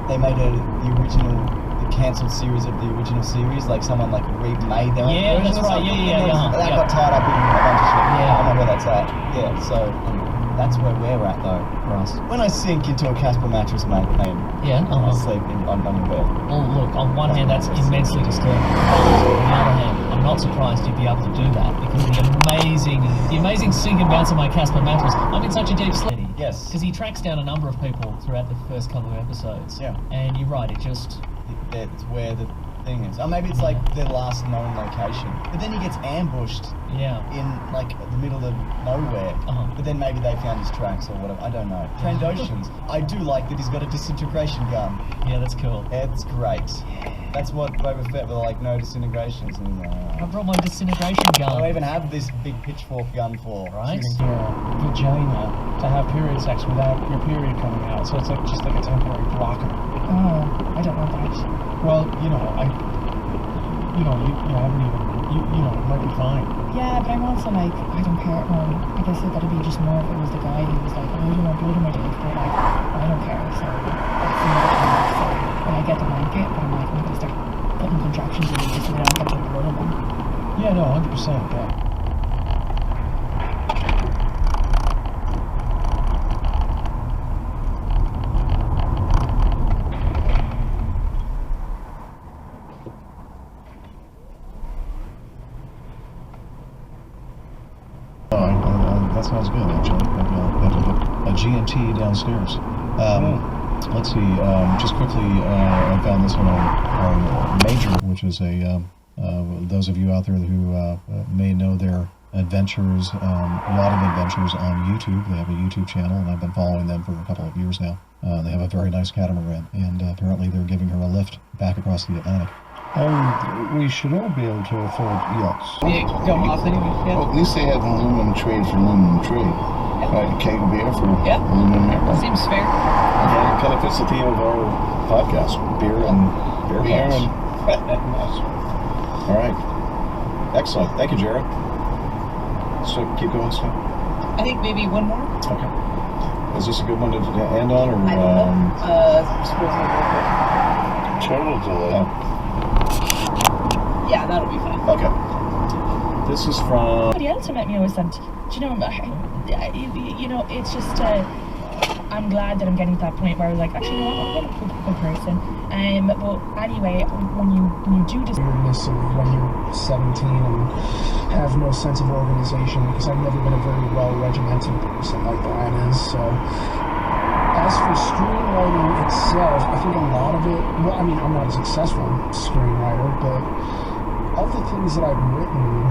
they made the cancelled series of the original series, like someone like remade their own Yeah, version that's or right. something. Yeah. That Yeah. got tied up in a bunch of shit. Yeah. I don't know where that's at. Yeah, so that's where we're at though, Ross. When I sink into a Casper mattress, mate, Yeah. I sleep on your bed. Well, look, on one hand, that's immensely disturbing. On the other hand, I'm not surprised you'd be able to do that because the amazing sink and bounce of my Casper mattress. I'm in such a deep sleep. Yes. Because he tracks down a number of people throughout the first couple of episodes. Yeah. And you're right, it just... It's where the thing is. Or maybe it's like their last known location. But then he gets ambushed Yeah. in like the middle of nowhere. But then maybe they found his tracks or whatever. I don't know. Trandoshans. I do like that he's got a disintegration gun. Yeah, that's cool. It's great. That's what Boba Fett were like, no disintegrations. And, I brought my disintegration gun. I even have this big pitchfork gun for Right. shooting. Your vagina to have period sex without your period coming out, so it's like just like a temporary blocker. Oh, I don't want that. Well, you haven't even, it might be fine. Yeah, but I'm also like, I don't care. I guess that'd be just more if it was the guy who was like, oh, I don't want blood in my dick, but like, I don't care. So that's another thing. So when I get the blanket, I'm like, I'm gonna start putting contractions in it just so they don't get the blood in them. Yeah, no, 100%. Yeah. That sounds good, actually. Maybe I'll have to look a G&T downstairs. Let's see. Just quickly, I found this one on Major, which is those of you out there who may know their adventures, yachting adventures on YouTube. They have a YouTube channel, and I've been following them for a couple of years now. They have a very nice catamaran, and apparently they're giving her a lift back across the Atlantic. We should all be able to afford yachts. Yeah, come off anyway. Yeah. Well, at least they have aluminum trade for aluminum trade. A keg of beer for aluminum beer. Seems fair. Yeah, it kind of fits the theme of our podcast: beer and beer and. All right, excellent. Thank you, Jared. So keep going, Steve. I think maybe one more. Okay. Is this a good one to end on, or? I don't know. Total delay. Yeah, that'll be fine. Okay. This is from. Somebody else who met me always said, do you know, it's just, I'm glad that I'm getting to that point where I was like, actually, you know what, I'm a good person. But anyway, when you do this Weirdness of when you're 17 and have no sense of organization, because I've never been a very well-regimented person like Brian is, so. As for screenwriting itself, I think a lot of it, well, I mean, I'm not a successful screenwriter, but of the things that I've written,